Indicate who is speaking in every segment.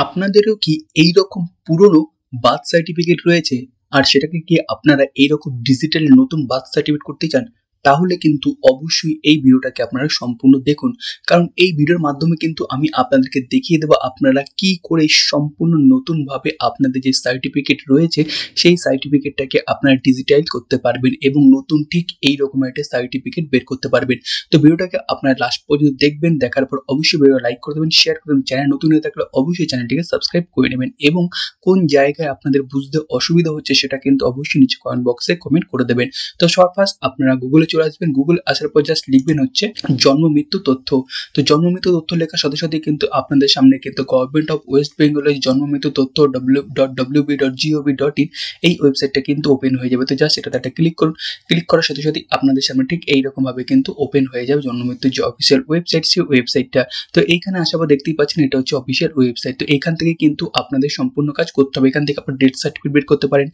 Speaker 1: আপনাদেরও কি এইরকম পুরনো বার্থ সার্টিফিকেট রয়েছে আর সেটাকে কি আপনারা এইরকম ডিজিটাল নতুন বার্থ সার্টিফিকেট করতে চান? তাহলে কিন্তু অবশ্যই এই ভিডিওটাকে আপনারা সম্পূর্ণ দেখুন, কারণ এই ভিডিওর মাধ্যমে কিন্তু আমি আপনাদেরকে দেখিয়ে দেবো আপনারা কি করে সম্পূর্ণ নতুনভাবে আপনাদের যে সার্টিফিকেট রয়েছে সেই সার্টিফিকেটটাকে আপনারা ডিজিটাইজ করতে পারবেন এবং নতুন ঠিক এইরকম একটা সার্টিফিকেট বের করতে পারবেন। তো ভিডিওটাকে আপনারা লাস্ট পর্যন্ত দেখবেন, দেখার পর অবশ্যই ভিডিও লাইক করে দেবেন, শেয়ার করে দেবেন। চ্যানেল নতুন হয়ে থাকলে অবশ্যই চ্যানেলটিকে সাবস্ক্রাইব করে নেবেন এবং কোন জায়গায় আপনাদের বুঝতে অসুবিধা হচ্ছে সেটা কিন্তু অবশ্যই নিচে কমেন্ট বক্সে কমেন্ট করে দেবেন। তো সবার ফার্স্ট আপনারা গুগলে চলে আসবেন, গুগল আসার পর জাস্ট লিখবেন হচ্ছে জন্ম মৃত্যু তথ্য। তো জন্ম মৃত্যু তথ্য লেখার সাথে সাথে কিন্তু আপনাদের সামনে কিন্তু গভর্নমেন্ট অফ ওয়েস্ট বেঙ্গলের জন্ম মৃত্যু তথ্য www.wb.gov.in এই ওয়েবসাইটটা কিন্তু ওপেন হয়ে যাবে। তো জাস্ট এটাতে একটা ক্লিক করুন, ক্লিক করার সাথে সাথে আপনাদের সামনে ঠিক এইরকম ভাবে কিন্তু ওপেন হয়ে যাবে জন্ম মৃত্যুর যে অফিসিয়াল ওয়েবসাইট, সেই ওয়েবসাইটটা। তো এইখানে আসার পর দেখতেই পাচ্ছেন এটা হচ্ছে অফিসিয়াল ওয়েবসাইট। তো এইখান থেকে কিন্তু আপনাদের সম্পূর্ণ কাজ করতে হবে। এখান থেকে আপনার ডেথ সার্টিফিকেট বের করতে পারেন,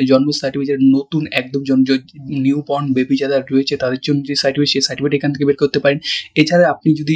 Speaker 1: জন্ম সার্টিফিকেট, নতুন একদম নিউ বর্ন বেবি যারা রয়েছে তাদের জন্য যে সার্টিফিকেট, সেই সার্টিফিকেট এখান থেকে বের করতে পারেন। এছাড়া আপনি যদি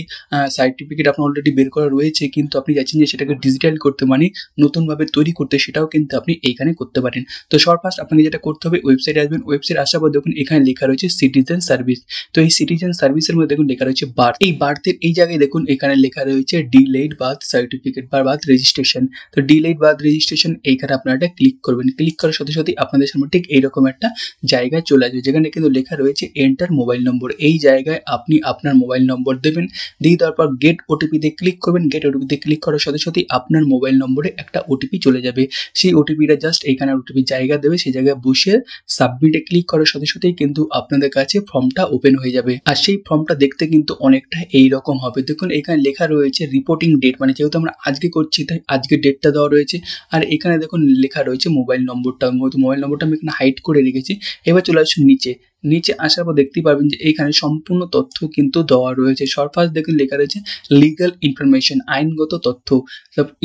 Speaker 1: সার্টিফিকেট আপনার অলরেডি বের করা রয়েছে কিন্তু আপনি চাইছেন যে সেটাকে ডিজিটাল করতে, মানে নতুনভাবে তৈরি করতে, সেটাও কিন্তু আপনি এইখানে করতে পারেন। তো সবার ফার্স্ট আপনাকে যেটা করতে হবে, ওয়েবসাইটে আসবেন। ওয়েবসাইট আসার পর দেখুন এখানে লেখা রয়েছে সিটিজেন সার্ভিস। তো এই সিটিজেন সার্ভিসের মধ্যে দেখুন লেখা রয়েছে বার্থ। এই বার্থের এই জায়গায় দেখুন এখানে লেখা রয়েছে ডিলেড বার্থ সার্টিফিকেট বা বার্থ রেজিস্ট্রেশন। তো ডিলেড বার্থ রেজিস্ট্রেশন এইখানে আপনারা এটা ক্লিক করবেন। ক্লিক করার সাথে সাথে আপনাদের সামনে ঠিক এইরকম একটা জায়গায় চলে আসবে যেখানে কিন্তু লেখা রয়েছে এন্টার মোবাইল নম্বর। এই জায়গায় আপনি আপনার মোবাইল নম্বর দেবেন, দিয়ে তারপর গেট ওটিপি দিয়ে ক্লিক করবেন। গেট ওটিপি দিয়ে ক্লিক করার সাথে সাথে আপনার মোবাইল নম্বরে একটা ওটিপি চলে যাবে। সেই ওটিপিটা জাস্ট এইখানে ওটিপি জায়গা দেবে, সেই জায়গায় বসে সাবমিটে ক্লিক করার সাথে সাথেই কিন্তু আপনাদের কাছে ফর্মটা ওপেন হয়ে যাবে। আর সেই ফর্মটা দেখতে কিন্তু অনেকটা এইরকম হবে। দেখুন এখানে লেখা রয়েছে রিপোর্টিং ডেট, মানে যেহেতু আমরা আজকে করছি তাই আজকের ডেটটা দেওয়া রয়েছে। আর এখানে দেখুন লেখা রয়েছে মোবাইল নম্বরটা, মোবাইল নম্বরটা আমি এখানে হাইড করে রেখেছি। এবার চলে আসুন নিচে। নিচে আসার পর দেখতেই পারবেন যে এইখানে সম্পূর্ণ তথ্য কিন্তু দেওয়া রয়েছে। সরফাস দেখুন লেখা রয়েছে লিগাল ইনফরমেশন, আইনগত তথ্য,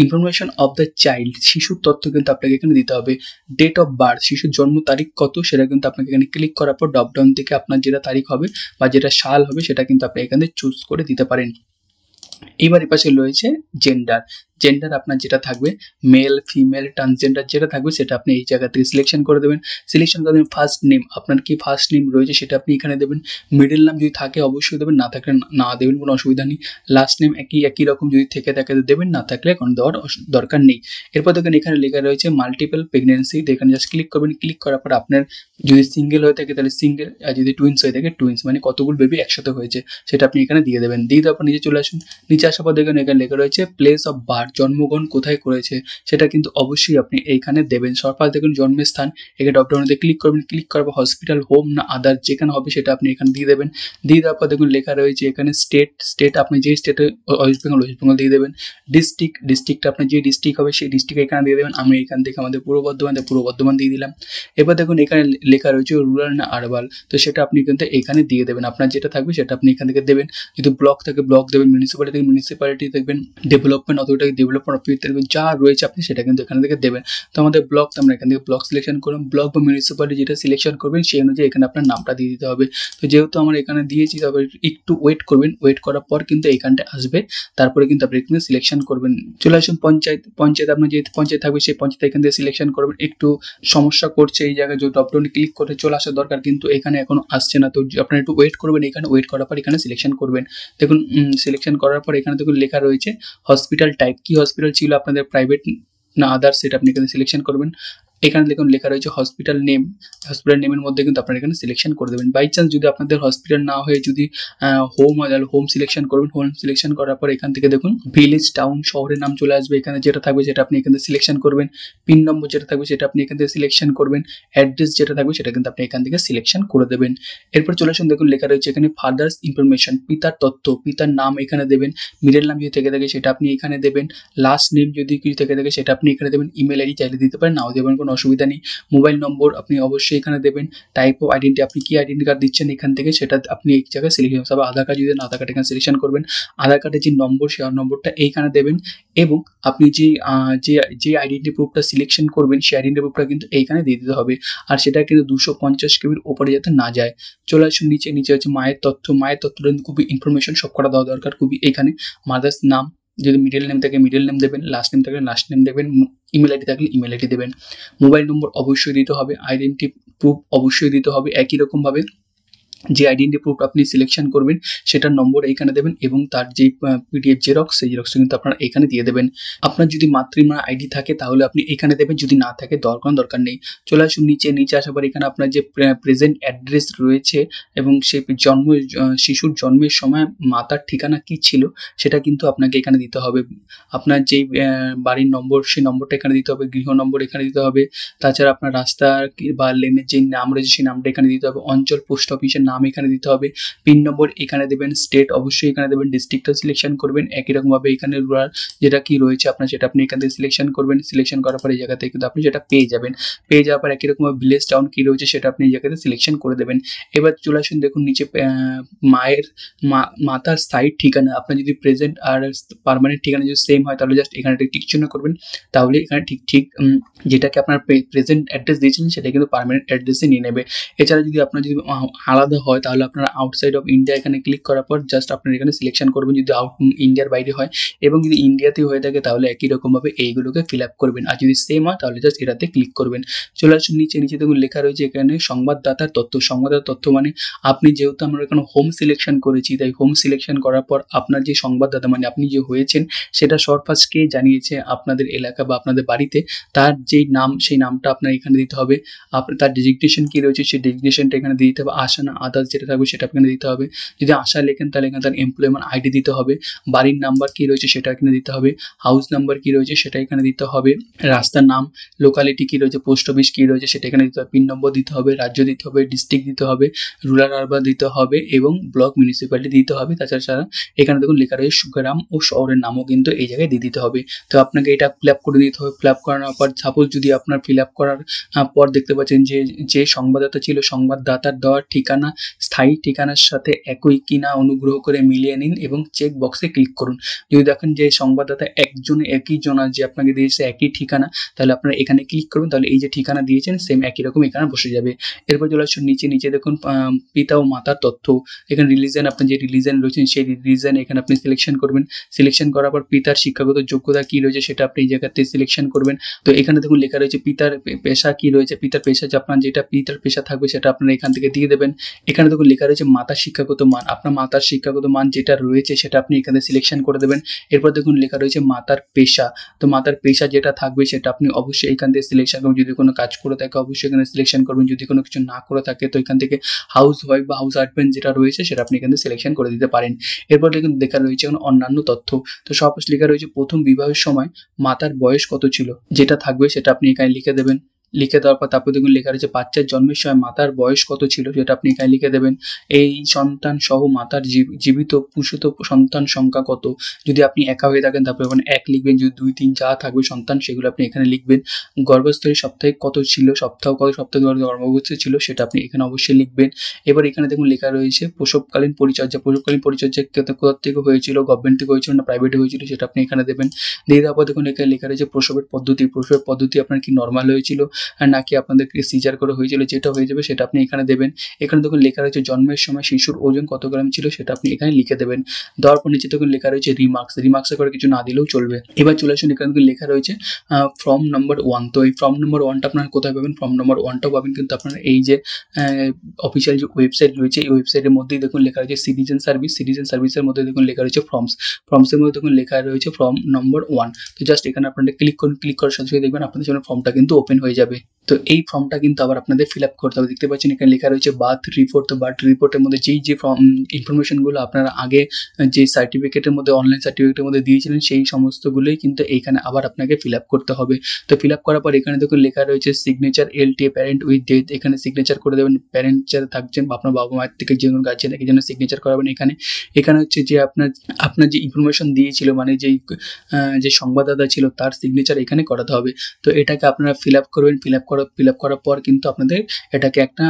Speaker 1: ইনফরমেশন অফ দ্য চাইল্ড, শিশুর তথ্য কিন্তু আপনাকে এখানে দিতে হবে। ডেট অফ বার্থ, শিশুর জন্ম তারিখ কত সেটা কিন্তু আপনাকে এখানে ক্লিক করার পর ড্রপডাউন থেকে আপনার যেটা তারিখ হবে বা যেটা সাল হবে সেটা কিন্তু আপনি এখানে চুজ করে দিতে পারেন। এবার এপাশে রয়েছে জেন্ডার। জেন্ডার আপনার যেটা থাকবে, মেল ফিমেল ট্রান্সজেন্ডার যেটা থাকবে সেটা আপনি এই জায়গা থেকে সিলেকশন করে দেবেন। সিলেকশন করে দেবেন ফার্স্ট নেম, আপনার কি ফার্স্ট নেম রয়েছে সেটা আপনি এখানে দেবেন। মিডল নাম যদি থাকে অবশ্যই দেবেন, না থাকলে না দেবেন, কোনো অসুবিধা নেই। লাস্ট নেম একই রকম যদি থেকে থাকে দেবেন, না থাকলে কোনো দেওয়ার দরকার নেই। এরপর দেখেন এখানে লেখা রয়েছে মাল্টিপল প্রেগনেন্সি, এখানে জাস্ট ক্লিক করবেন। ক্লিক করার পর আপনার যদি সিঙ্গেল হয়ে থাকে তাহলে সিঙ্গেল, আর যদি টুইন্স হয়ে থাকে টুইন্স, মানে কতগুলো বেবি একসাথে হয়েছে সেটা আপনি এখানে দিয়ে দেবেন। দিয়ে দেওয়ার পর নিচে চলে আসুন। নিচে আসার পর দেখেন এখানে লেখা রয়েছে প্লেস অফ বার্থ, জন্মগ্রহণ কোথায় করেছে সেটা কিন্তু অবশ্যই আপনি এইখানে দেবেন। সরফাস দেখুন জন্মের স্থান, এখানে ড্রপডাউনে ক্লিক করবেন। ক্লিক করার পর হসপিটাল, হোম না আদার যেখানে হবে সেটা আপনি এখানে দিয়ে দেবেন। দিয়ে দেওয়ার পর দেখুন লেখা রয়েছে এখানে স্টেট আপনি যে স্টেটে, ওয়েস্ট বেঙ্গল দিয়ে দেবেন। ডিস্ট্রিক্ট আপনার যে ডিস্ট্রিক্ট হবে সেই ডিস্ট্রিক্ট এখানে দিয়ে দেবেন। আমি এখান থেকে আমাদের পূর্ব বর্ধমান দিয়ে দিলাম। এবার দেখুন এখানে লেখা রয়েছে রুরাল না আরবাল, তো সেটা আপনি কিন্তু এখানে দিয়ে দেবেন। আপনার যেটা থাকবে সেটা আপনি এখান থেকে দেবেন। যদি ব্লক থাকে ব্লক দেবেন, মিউনিসিপ্যালিটি থেকে মিউনিসিপ্যালিটি দেখবেন, ডেভেলপমেন্ট অথরিটি ডেভেলপমেন্ট অফিস দেখবেন, যা রয়েছে আপনি সেটা কিন্তু এখান থেকে দেবেন। তো আমাদের ব্লক, আমরা এখান থেকে ব্লক সিলেকশন করুন। ব্লক বা মিউনিসিপ্যালিটি যেটা সিলেকশন করবেন সেই অনুযায়ী এখানে আপনার নামটা দিয়ে দিতে হবে। তো যেহেতু আমরা এখানে দিয়েছি তবে একটু ওয়েট করবেন, ওয়েট করার পর কিন্তু এইখানটা আসবে, তারপরে কিন্তু আপনি এখানে সিলেকশন করবেন। চলে আসুন পঞ্চায়েত আপনার যে পঞ্চায়েত থাকবে সেই পঞ্চায়েত এখান থেকে সিলেকশন করবেন। একটু সমস্যা করছে এই জায়গায়, যে ড্রপডাউনে ক্লিক করে চলে আসা দরকার কিন্তু এখানে এখনো আসছে না, তো আপনার একটু ওয়েট করবেন। এখানে ওয়েট করার পর এখানে সিলেকশন করবেন। দেখুন সিলেকশন করার পর এখানে দেখুন লেখা রয়েছে হসপিটাল টাইপ, কি হসপিটাল ছিল আপনাদের, প্রাইভেট না আদার্স, সেটা আপনি এখানে সিলেকশন করবেন। এখানে দেখুন লেখা রয়েছে হসপিটাল নেম, হসপিটাল নেমের মধ্যে কিন্তু আপনারা এখানে সিলেকশন করে দেবেন। বাই চান্স যদি আপনাদের হসপিটাল না হয়ে যদি হোম হয় তাহলে হোম সিলেকশন করবেন। হোম সিলেকশন করার পর এখান থেকে দেখুন ভিলেজ, টাউন, শহরের নাম চলে আসবে। এখানে যেটা থাকবে সেটা আপনি এখান থেকে সিলেকশন করবেন। পিন নম্বর যেটা থাকবে সেটা আপনি এখান থেকে সিলেকশন করবেন। অ্যাড্রেস যেটা থাকবে সেটা কিন্তু আপনি এখান থেকে সিলেকশন করে দেবেন। এরপর চলে আসুন, দেখুন লেখা রয়েছে এখানে ফাদার্স ইনফরমেশন, পিতার তথ্য, পিতার নাম এখানে দেবেন। মিডল নাম যদি থেকে থাকে সেটা আপনি এখানে দেবেন। লাস্ট নেম যদি কিছু থেকে থাকে সেটা আপনি এখানে দেবেন। ইমেল আইডি চাইলে দিতে পারেন, নাও দেবেন, কোনো অসুবিধা নেই। মোবাইল নম্বর আপনি অবশ্যই এখানে দেবেন। টাইপ অফ আইডেন্টি, আপনি কি আইডেন্টি কার্ড দিচ্ছেন এখান থেকে সেটা আপনি এই জায়গায় সিলেকশন, তবে আধার কার্ড যদি আধার কার্ড এখানে সিলেকশন করবেন। আধার কার্ডের যে নম্বর সেই নম্বরটা এইখানে দেবেন এবং আপনি যে আইডেন্টি প্রুফটা সিলেকশন করবেন সেই আইডেন্টি প্রুফটা কিন্তু এইখানে দিয়ে দিতে হবে। আর সেটা কিন্তু 250 কেবির ওপরে যাতে না যায়। চলে আসুন নিচে হচ্ছে মায়ের তথ্যটা খুবই ইনফরমেশন সব করা দেওয়া দরকার খুবই। এখানে মাদার্স নাম যদি মিডল নেম থাকে মিডল নেম দেবেন, লাস্ট নেম থাকলে লাস্ট নেম দেবেন, ইমেল আইডি থাকলে ইমেল আইডি দেবেন। মোবাইল নম্বর অবশ্যই দিতে হবে, আইডেন্টি প্রুফ অবশ্যই দিতে হবে। একই রকমভাবে যে আইডেন্টি প্রুফ আপনি সিলেকশন করবেন সেটার নম্বর এইখানে দেবেন এবং তার যে পিডিএফ জেরক্স সেই জেরক্সটা কিন্তু আপনারা এখানে দিয়ে দেবেন। আপনার যদি মাতৃমা আইডি থাকে তাহলে আপনি এখানে দেবেন, যদি না থাকে দরকার নেই। চলে আসুন নিচে আসার পর এখানে আপনার যে প্রেজেন্ট অ্যাড্রেস রয়েছে এবং সেই শিশুর জন্মের সময় মাতার ঠিকানা কি ছিল সেটা কিন্তু আপনাকে এখানে দিতে হবে। আপনার যেই বাড়ির নম্বর সেই নম্বরটা এখানে দিতে হবে, গৃহ নম্বর এখানে দিতে হবে। তাছাড়া আপনার রাস্তা বা লেনের যে নাম রয়েছে সেই নামটা এখানে দিতে হবে, অঞ্চল পোস্ট অফিসের নাম এখানে দিতে হবে, পিন নম্বর এখানে দেবেন, স্টেট অবশ্যই এখানে দেবেন, ডিস্ট্রিক্টটা সিলেকশন করবেন। একই রকমভাবে এখানে রুরাল যেটা কি রয়েছে আপনার সেটা আপনি এখান থেকে সিলেকশন করবেন। সিলেকশন করার পর এই জায়গাতে কিন্তু আপনি সেটা পেয়ে যাবেন। পেয়ে যাওয়ার পর একই রকমভাবে ভিলেজ টাউন কি রয়েছে সেটা আপনি এই জায়গাতে সিলেকশন করে দেবেন। এবার চলে আসুন, দেখুন নিচে মাতার স্থায়ী ঠিকানা, আপনার যদি প্রেজেন্ট আর পার্মানেন্ট ঠিকানা যদি সেম হয় তাহলে জাস্ট এখানে টিক চিহ্ন করবেন, তাহলে এখানে ঠিক যেটাকে আপনার প্রেজেন্ট অ্যাড্রেস দিয়েছিলেন সেটা কিন্তু পার্মানেন্ট অ্যাড্রেসে নিয়ে নেবে। এছাড়া যদি আপনার যদি আলাদা হয় তাহলে আপনারা আউটসাইড অফ ইন্ডিয়া এখানে ক্লিক করার পর জাস্ট আপনার এখানে সিলেকশন করবেন যদি ইন্ডিয়ার বাইরে হয়, এবং যদি ইন্ডিয়াতে হয়ে থাকে তাহলে একই রকমভাবে এইগুলোকে ফিল আপ করবেন। আর যদি সেম হয় তাহলে জাস্ট এটাতে ক্লিক করবেন। চলে আসুন নিচে দেখুন লেখা রয়েছে এখানে সংবাদদাতার তথ্য। সংবাদদাতার তথ্য মানে আপনি যেহেতু আমরা এখানে হোম সিলেকশন করেছি, তাই হোম সিলেকশন করার পর আপনার যে সংবাদদাতা মানে আপনি যে হয়েছেন সেটা শর্ট ফার্স্ট কে জানিয়েছে আপনাদের এলাকা বা আপনাদের বাড়িতে, তার যেই নাম সেই নামটা আপনার এখানে দিতে হবে। তার ডেজিগনেশন কি রয়েছে সেই ডেজিগনেশনটা এখানে দিতে হবে। আশা না আদার্স যেটা থাকবে সেটা এখানে দিতে হবে। যদি আশা লেখেন তাহলে এখানে তার এমপ্লয়মেন্ট আইডি দিতে হবে। বাড়ির নাম্বার কি রয়েছে সেটা এখানে দিতে হবে। হাউস নাম্বার কি রয়েছে সেটা এখানে দিতে হবে। রাস্তার নাম, লোকালিটি কি রয়েছে, পোস্ট অফিস কি রয়েছে সেটা এখানে দিতে হবে। পিন নম্বর দিতে হবে, রাজ্য দিতে হবে, ডিস্ট্রিক্ট দিতে হবে, রুরাল আরবান দিতে হবে এবং ব্লক মিউনিসিপ্যালিটি দিতে হবে। তাছাড়া এখানে দেখুন লেখা রয়েছে গ্রাম ও শহরের নামও কিন্তু এই জায়গায় দিয়ে দিতে হবে। তো আপনাকে এটা ফিল আপ করে দিতে হবে। ফিল আপ করানোর পর সাপোজ যদি আপনার ফিল আপ করার পর দেখতে পাচ্ছেন যে সংবাদদাতা ছিল সংবাদদাতার দেওয়ার ঠিকানা স্থায়ী ঠিকানার সাথে একই কিনা অনুগ্রহ করে মিলিয়ে নিন এবং চেক বক্সে ক্লিক করুন। যদি দেখেন যে সংবাদদাতা একই জনা যে আপনাকে দিয়েছে একই ঠিকানা, তাহলে আপনারা এখানে ক্লিক করবেন, তাহলে এই যে ঠিকানা দিয়েছেন সেম একই রকম এখানে বসে যাবে। এরপর চলে আসুন নিচে দেখুন পিতা ও মাতার তথ্য। এখানে রিলিজন, আপনার যে রিলিজন রয়েছেন সেই রিলিজন এখানে আপনি সিলেকশন করবেন। সিলেকশন করার পর পিতার শিক্ষাগত যোগ্যতা কি রয়েছে সেটা আপনি এই জায়গাতে সিলেকশন করবেন। তো এখানে দেখুন লেখা রয়েছে পিতার পেশা কি রয়েছে, পিতার পেশা যে আপনার যেটা পিতার পেশা থাকবে সেটা আপনারা এখান থেকে দিয়ে দেবেন। এখানে দেখুন লেখা রয়েছে মাতার শিক্ষাগত মান, আপনার মাতার শিক্ষাগত মান যেটা রয়েছে সেটা আপনি এখানে সিলেকশন করে দেবেন। এরপর দেখুন লেখা রয়েছে মাতার পেশা, তো মাতার পেশা যেটা থাকবে সেটা আপনি অবশ্যই এখান থেকে সিলেকশন করবেন। যদি কোনো কাজ করে থাকে অবশ্যই এখানে সিলেকশন করবেন, যদি কোনো কিছু না করে থাকে তো এখান থেকে হাউস ওয়াইফ বা হাউস হাজবেন্ড যেটা রয়েছে সেটা আপনি এখানে সিলেকশন করে দিতে পারেন। এরপর দেখুন লেখা রয়েছে অন্যান্য তথ্য, তো সব লেখা রয়েছে প্রথম বিবাহের সময় মাতার বয়স কত ছিল, যেটা থাকবে সেটা আপনি এখানে লিখে দেবেন। লিখে দেওয়ার পর তারপর দেখুন লেখা রয়েছে বাচ্চার জন্মের সময় মাতার বয়স কত ছিল সেটা আপনি এখানে লিখে দেবেন। এই সন্তান সহ মাতার জীবিত পুষিত সন্তান সংখ্যা কত, যদি আপনি একা হয়ে থাকেন তারপর ওখানে 1 লিখবেন, যদি 2 3 যা থাকবে সন্তান সেগুলো আপনি এখানে লিখবেন। গর্ভস্থলী সপ্তাহে কত ছিল, কত সপ্তাহে গর্ভবতী ছিল সেটা আপনি এখানে অবশ্যই লিখবেন। এবার এখানে দেখুন লেখা রয়েছে প্রসবকালীন পরিচর্যা, কোথা থেকে হয়েছিল, গভর্নমেন্ট থেকে হয়েছিল না প্রাইভেটে হয়েছিল সেটা আপনি এখানে দেবেন। দিয়ে দেওয়ার পর দেখুন এখানে লেখা রয়েছে প্রসবের পদ্ধতি আপনার কি নর্মাল হয়েছিল নাকি আপনাদেরকে সিজার করে হয়েছিল, যেটা হয়ে যাবে সেটা আপনি এখানে দেবেন। এখানে দেখুন লেখা রয়েছে জন্মের সময় শিশুর ওজন কত গ্রাম ছিল সেটা আপনি এখানে লিখে দেবেন। দেওয়ার পর নিচে দেখুন লেখা রয়েছে রিমার্কসে করে কিছু না দিলেও চলবে। এবার চলে আসুন এখানে লেখা রয়েছে ফর্ম নম্বর 1, তো এই ফর্ম নম্বর 1টা আপনারা কোথায় পাবেন, ফর্ম নম্বর 1টাও পাবেন কিন্তু আপনারা এই যে অফিসিয়াল যে ওয়েবসাইট রয়েছে এই ওয়েবসাইটের মধ্যেই দেখুন লেখা রয়েছে সিটিজেন সার্ভিসের মধ্যে দেখুন লেখা রয়েছে ফর্মসের মধ্যে দেখুন লেখা রয়েছে ফর্ম নম্বর 1। তো জাস্ট এখানে আপনারা ক্লিক করার সাথে সাথে দেখবেন আপনাদের সামনে ফর্মটা কিন্তু ওপেন হয়ে যাবে। তো এই ফর্মটা কিন্তু আবার আপনাদের ফিল আপ করতে হবে। দেখতে পাচ্ছেন এখানে লেখা রয়েছে বার্থ রিপোর্ট, তো বার্থ রিপোর্টের মধ্যে যে ইনফরমেশনগুলো আপনারা আগে যে সার্টিফিকেটের মধ্যে অনলাইন সার্টিফিকেটের মধ্যে দিয়েছিলেন সেই সমস্তগুলোই কিন্তু এইখানে আবার আপনাকে ফিল আপ করতে হবে। তো ফিল আপ করার পর এখানে দেখুন লেখা রয়েছে signature LTA parent with date, এখানে সিগনেচার করে দেবেন। প্যারেন্ট যারা থাকছেন বা আপনার বাবা মায়ের থেকে যে কোনো গার্জিয়ান একই জন্য সিগনেচার করাবেন। এখানে হচ্ছে যে আপনার যে ইনফরমেশন দিয়েছিল মানে যে সংবাদদাতা ছিল তার সিগনেচার এখানে করাতে হবে। তো এটাকে আপনারা ফিল আপ করবেন। ফিল আপ করার পর কিন্তু আপনাদের এটাকে একটা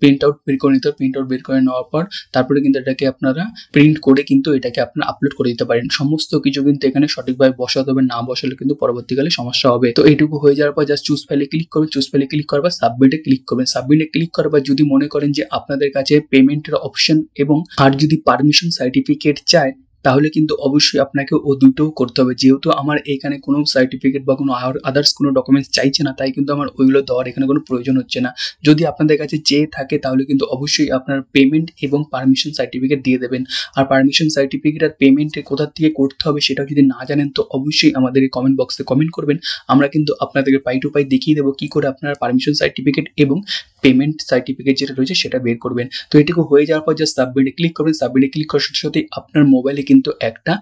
Speaker 1: প্রিন্ট আউট বের করে নিতে হবে। প্রিন্ট আউট বের করে নেওয়ার পর তারপরে কিন্তু এটাকে আপনারা প্রিন্ট করে কিন্তু এটাকে আপনারা আপলোড করে দিতে পারেন। সমস্ত কিছু কিন্তু এখানে সঠিকভাবে বসাতে হবে, না বসালে কিন্তু পরবর্তীকালে সমস্যা হবে। তো এইটুকু হয়ে যাওয়ার পর জাস্ট চুজ ফাইলে ক্লিক করবেন। চুজ ফাইলে ক্লিক করার পর সাবমিটে ক্লিক করবেন। সাবমিটে ক্লিক করার পর যদি মনে করেন যে আপনাদের কাছে পেমেন্টের অপশন এবং আর যদি পারমিশন সার্টিফিকেট চায় তাহলে কিন্তু অবশ্যই আপনাকে ও দুটোও করতে হবে। যেহেতু আমার এখানে কোনো সার্টিফিকেট বা কোনো আদার্স কোনো ডকুমেন্টস চাইছে না, তাই কিন্তু আমার ওইগুলো দেওয়ার এখানে কোনো প্রয়োজন হচ্ছে না। যদি আপনাদের কাছে চেয়ে থাকে তাহলে কিন্তু অবশ্যই আপনার পেমেন্ট এবং পারমিশন সার্টিফিকেট দিয়ে দেবেন। আর পারমিশন সার্টিফিকেট আর পেমেন্টে কোথা থেকে করতে হবে সেটাও যদি না জানেন তো অবশ্যই আমাদের এই কমেন্ট বক্সে কমেন্ট করবেন। আমরা কিন্তু আপনাদেরকে পাই টু পাই দেখিয়ে দেবো কী করে আপনারা পারমিশন সার্টিফিকেট এবং পেমেন্ট সার্টিফিকেট যেটা রয়েছে সেটা বের করবেন। তো এটুকু হয়ে যাওয়ার পর জাস্ট সাবমিটে ক্লিক করবেন। সাবমিটে ক্লিক করার সাথে সাথে আপনার মোবাইলে কিন্তু একটা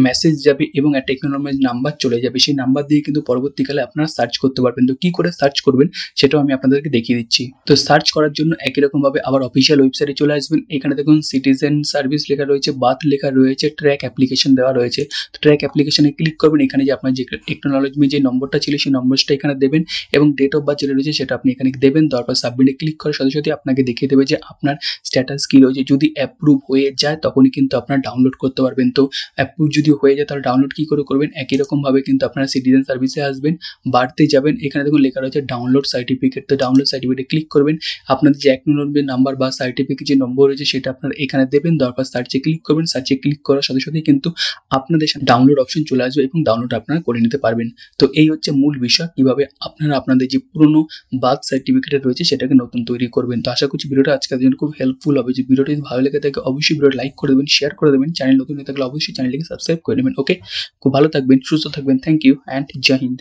Speaker 1: মেসেজ যাবে এবং একটা একনলেজমেন্ট নাম্বার চলে যাবে। সেই নাম্বার দিয়ে কিন্তু পরবর্তীকালে আপনারা সার্চ করতে পারবেন। তো কী করে সার্চ করবেন সেটাও আমি আপনাদেরকে দেখিয়ে দিচ্ছি। তো সার্চ করার জন্য একই রকমভাবে আবার অফিসিয়াল ওয়েবসাইটে চলে আসবেন। এখানে দেখুন সিটিজেন সার্ভিস লেখা রয়েছে, বাথ লেখা রয়েছে, ট্র্যাক অ্যাপ্লিকেশন দেওয়া রয়েছে। তো ট্র্যাক অ্যাপ্লিকেশনে ক্লিক করবেন। এখানে যে আপনার যে একনলেজমেন্ট যে নম্বরটা ছিল সেই নম্বরটা এখানে দেবেন এবং ডেট অফ বার্থ যেটা রয়েছে সেটা আপনি এখানে দেবেন। তারপর সাবমিটে ক্লিক করার সাথে সাথে আপনাকে দেখিয়ে দেবে যে আপনার স্ট্যাটাস কী রয়েছে। যদি অ্যাপ্রুভ হয়ে যায় তখনই কিন্তু আপনারা ডাউনলোড করতে পারবেন। তো অ্যাপ্রুভ যদি হয়ে যায় তাহলে ডাউনলোড কী করে করবেন, একই রকমভাবে কিন্তু আপনারা সিটিজেন সার্ভিসে আসবেন, বাড়তে যাবেন, এখানে দেখুন লেখা রয়েছে ডাউনলোড সার্টিফিকেট। তো ডাউনলোড সার্টিফিকেটে ক্লিক করবেন। আপনাদের যে একনলেজমেন্ট নাম্বার বা সার্টিফিকেট যে নম্বর রয়েছে সেটা আপনারা এখানে দেবেন। তারপর সার্চে ক্লিক করবেন। সার্চে ক্লিক করার সাথে সাথে কিন্তু আপনাদের সামনে ডাউনলোড অপশন চলে আসবে এবং ডাউনলোড আপনারা করে নিতে পারবেন। তো এই হচ্ছে মূল বিষয়, কীভাবে আপনারা আপনাদের যে পুরনো বার্থ সার্টিফিকেট রয়েছে সেটাকে নতুন তৈরি করবেন। তো আশা করছি ভিডিওটা আজকের জন্য খুব হেল্পফুল হবে। যে ভিডিওটি যদি ভালো লেগে থাকে অবশ্যই ভিডিওটা লাইক করে দেবেন, শেয়ার করে দেবেন। চ্যানেল নতুন হয়ে থাকলে অবশ্যই চ্যানেলটিকে সাবস্ক্রাইব করে নেবেন। ওকে, খুব ভালো থাকবেন, সুস্থ থাকবেন। থ্যাংক ইউ অ্যান্ড জয় হিন্দ।